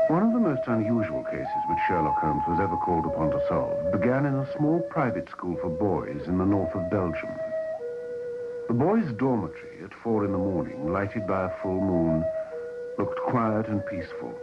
One of the most unusual cases which Sherlock Holmes was ever called upon to solve began in a small private school for boys in the north of Belgium. The boys' dormitory at 4 in the morning, lighted by a full moon, looked quiet and peaceful.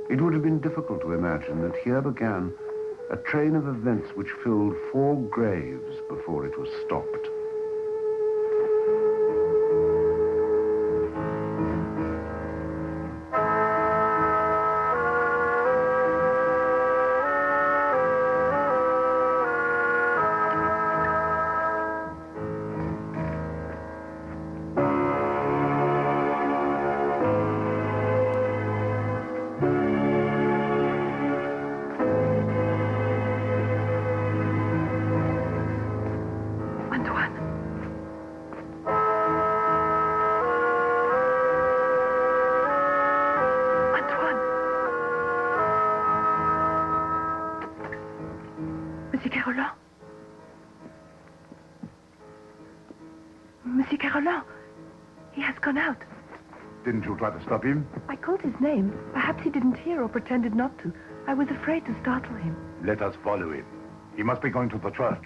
It would have been difficult to imagine that here began a train of events which filled 4 graves before it was stopped. Monsieur Carolan? Monsieur Carolan, he has gone out. Didn't you try to stop him? I called his name. Perhaps he didn't hear or pretended not to. I was afraid to startle him. Let us follow him. He must be going to the church.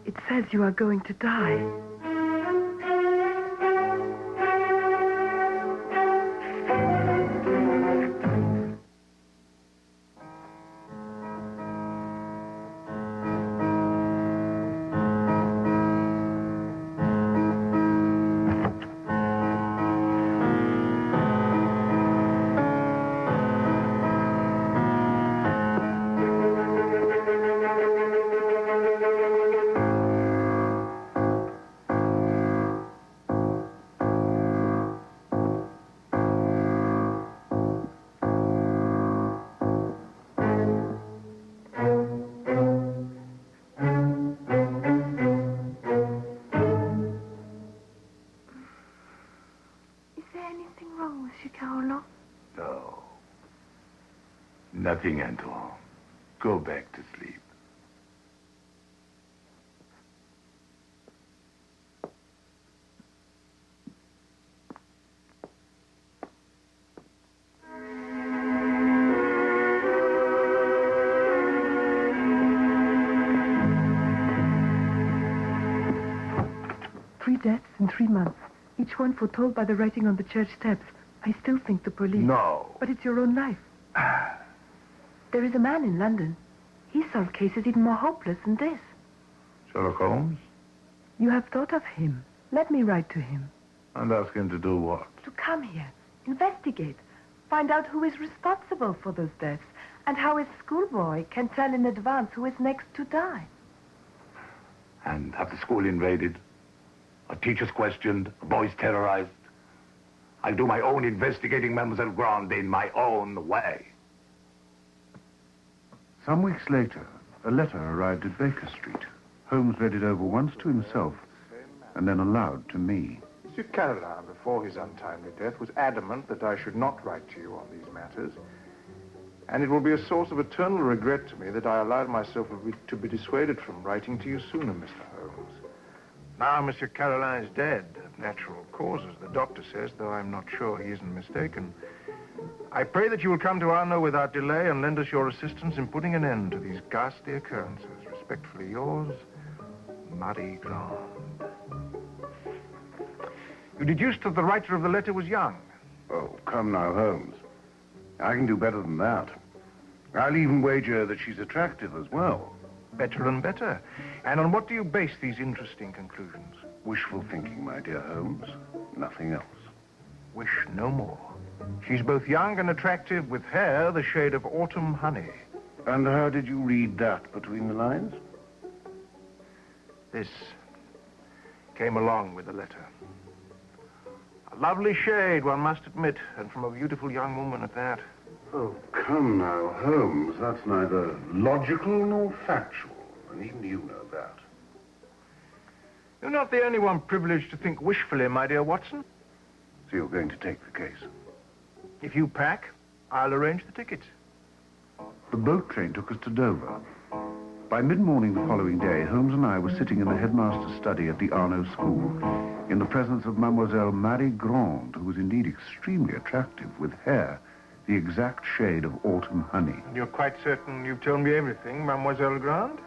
It says you are going to die. No. Nothing at all. Go back to sleep. Three deaths in 3 months. Each one foretold by the writing on the church steps. I still think the police. No. But it's your own life. There is a man in London. He solved cases even more hopeless than this. Sherlock Holmes? You have thought of him. Let me write to him. And ask him to do what? To come here, investigate, find out who is responsible for those deaths, and how a schoolboy can tell in advance who is next to die. And have the school invaded? Our teachers questioned, boys terrorized? I'll do my own investigating, Mademoiselle Grande, in my own way. Some weeks later, a letter arrived at Baker Street. Holmes read it over once to himself, and then aloud to me. Monsieur Carolan, before his untimely death, was adamant that I should not write to you on these matters. And it will be a source of eternal regret to me that I allowed myself to be dissuaded from writing to you sooner, Mr. Holmes. Now, Monsieur Carolan is dead of natural causes, the doctor says, though I'm not sure he isn't mistaken. I pray that you will come to Arno without delay and lend us your assistance in putting an end to these ghastly occurrences. Respectfully yours, Marie Grand. You deduced that the writer of the letter was young. Oh, come now, Holmes. I can do better than that. I'll even wager that she's attractive as well. Better and better. And on what do you base these interesting conclusions? Wishful thinking, my dear Holmes. Nothing else. Wish no more. She's both young and attractive, with hair the shade of autumn honey. And how did you read that between the lines? This came along with the letter. A lovely shade, one must admit, and from a beautiful young woman at that. Oh, come now, Holmes. That's neither logical nor factual, and even you know that. You're not the only one privileged to think wishfully, my dear Watson. So you're going to take the case? If you pack, I'll arrange the tickets. The boat train took us to Dover. By mid-morning the following day, Holmes and I were sitting in the headmaster's study at the Arno School, in the presence of Mademoiselle Marie Grand, who was indeed extremely attractive, with hair the exact shade of autumn honey. You're quite certain you've told me everything, Mademoiselle Grand?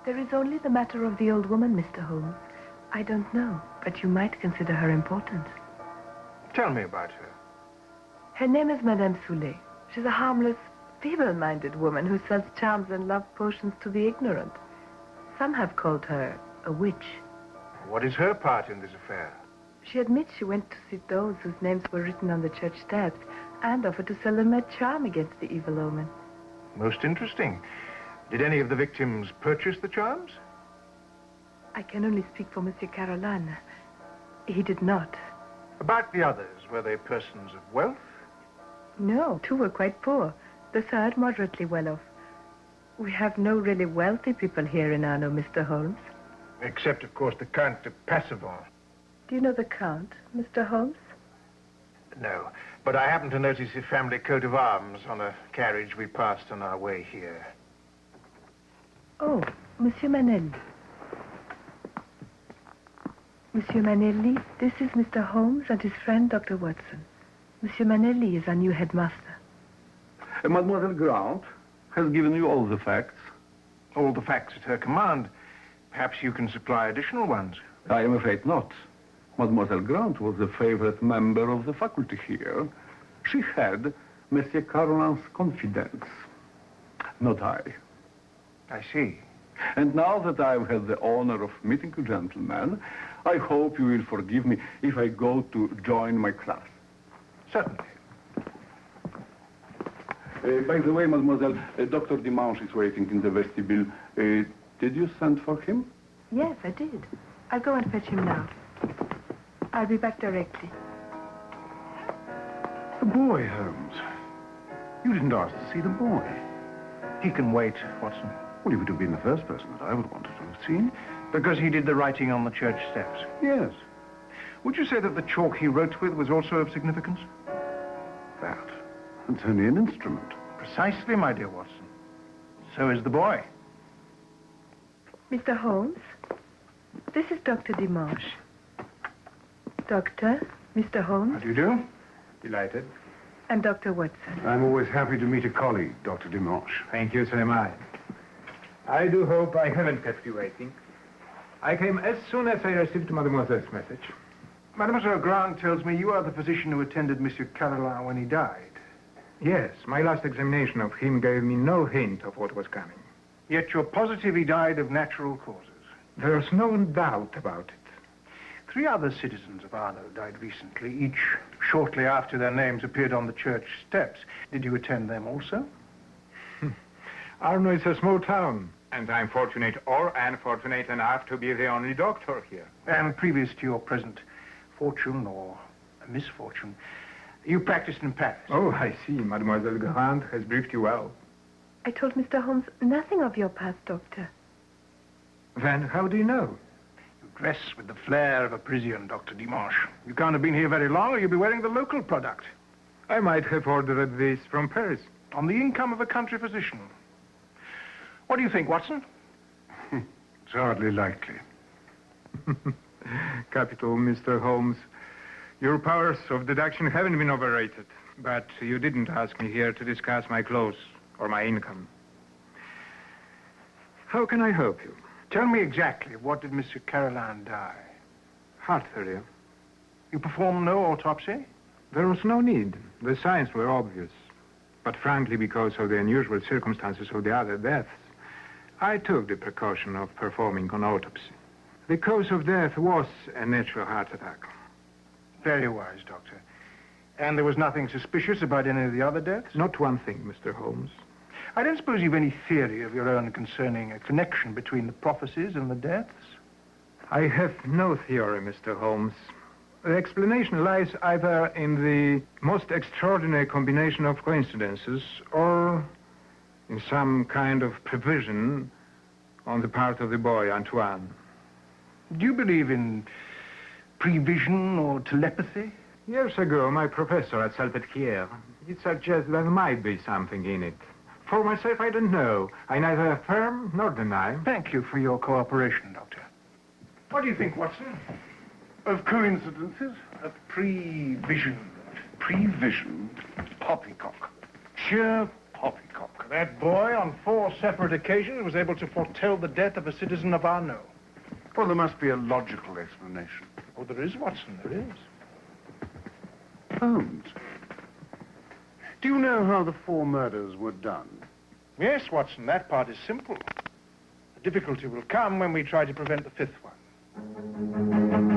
There is only the matter of the old woman, Mr. Holmes. I don't know, but you might consider her important. Tell me about her. Her name is Madame Soulet. She's a harmless, feeble-minded woman who sells charms and love potions to the ignorant. Some have called her a witch. What is her part in this affair? She admits she went to see those whose names were written on the church steps and offered to sell them a charm against the evil omen. Most interesting. Did any of the victims purchase the charms? I can only speak for Monsieur Caroline. He did not. About the others, were they persons of wealth? No, two were quite poor. The third moderately well off. We have no really wealthy people here in Arno, Mr. Holmes. Except, of course, the Count de Passavant. Do you know the Count, Mr. Holmes? No, but I happened to notice his family coat of arms on a carriage we passed on our way here. Oh, Monsieur Manelli. Monsieur Manelli, this is Mr. Holmes and his friend, Dr. Watson. Monsieur Manelli is our new headmaster. Mademoiselle Grant has given you all the facts. All the facts at her command. Perhaps you can supply additional ones. I am afraid not. Mademoiselle Grant was a favorite member of the faculty here. She had Monsieur Carolin's confidence. Not I. I see. And now that I've had the honor of meeting you gentlemen, I hope you will forgive me if I go to join my class. Certainly. By the way, Mademoiselle, Dr. Dimanche is waiting in the vestibule. Did you send for him? Yes, I did. I'll go and fetch him now. I'll be back directly. The boy, Holmes. You didn't ask to see the boy. He can wait, Watson. Well, he would have been the first person that I would wanted to have seen. Because he did the writing on the church steps. Yes, Would you say that the chalk he wrote with was also of significance? that. It's only an instrument. Precisely, my dear Watson. So is the boy. Mr. Holmes, this is Dr. Dimanche. Doctor, Mr. How Holmes, do you do? Delighted. and Dr. Watson. I'm always happy to meet a colleague, Dr. Dimanche. Thank you, so am I. I do hope I haven't kept you waiting. I came as soon as I received Mademoiselle's message. Mademoiselle Grant tells me you are the physician who attended Monsieur Caroline when he died. Yes, my last examination of him gave me no hint of what was coming. Yet you're positive he died of natural causes. There's no doubt about it. 3 other citizens of Arno died recently, each shortly after their names appeared on the church steps. Did you attend them also? Arno is a small town, and I'm fortunate or unfortunate enough to be the only doctor here. And previous to your present fortune or misfortune, you practiced in Paris. Oh, I see. Mademoiselle Grant has briefed you well. I told Mr. Holmes nothing of your past, Doctor. Then how do you know? You dress with the flair of a Parisian, Dr. Dimanche. You can't have been here very long, or you'll be wearing the local product. I might have ordered this from Paris. On the income of a country physician. What do you think, Watson? It's hardly likely. Capital, Mr. Holmes. Your powers of deduction haven't been overrated. But you didn't ask me here to discuss my clothes or my income. How can I help you? Tell me exactly, what did Monsieur Caroline die? Heart failure. You performed no autopsy? There was no need. The signs were obvious. But frankly, because of the unusual circumstances of the other deaths, I took the precaution of performing an autopsy. The cause of death was a natural heart attack. Very wise, Doctor. And there was nothing suspicious about any of the other deaths? Not one thing, Mr. Holmes. I don't suppose you've any theory of your own concerning a connection between the prophecies and the deaths? I have no theory, Mr. Holmes. The explanation lies either in the most extraordinary combination of coincidences or in some kind of prevision on the part of the boy, Antoine. Do you believe in prevision or telepathy? Years ago, my professor at Salpêtrière, he suggested there might be something in it. For myself, I don't know. I neither affirm nor deny. Thank you for your cooperation, Doctor. What do you think, Watson? Of coincidences? A prevision. Prevision? Poppycock. Sheer poppycock. That boy, on 4 separate occasions, was able to foretell the death of a citizen of Arnaud. Well, there must be a logical explanation. Oh, there is, Watson, there is. Holmes, do you know how the 4 murders were done? Yes, Watson, that part is simple. The difficulty will come when we try to prevent the 5th one.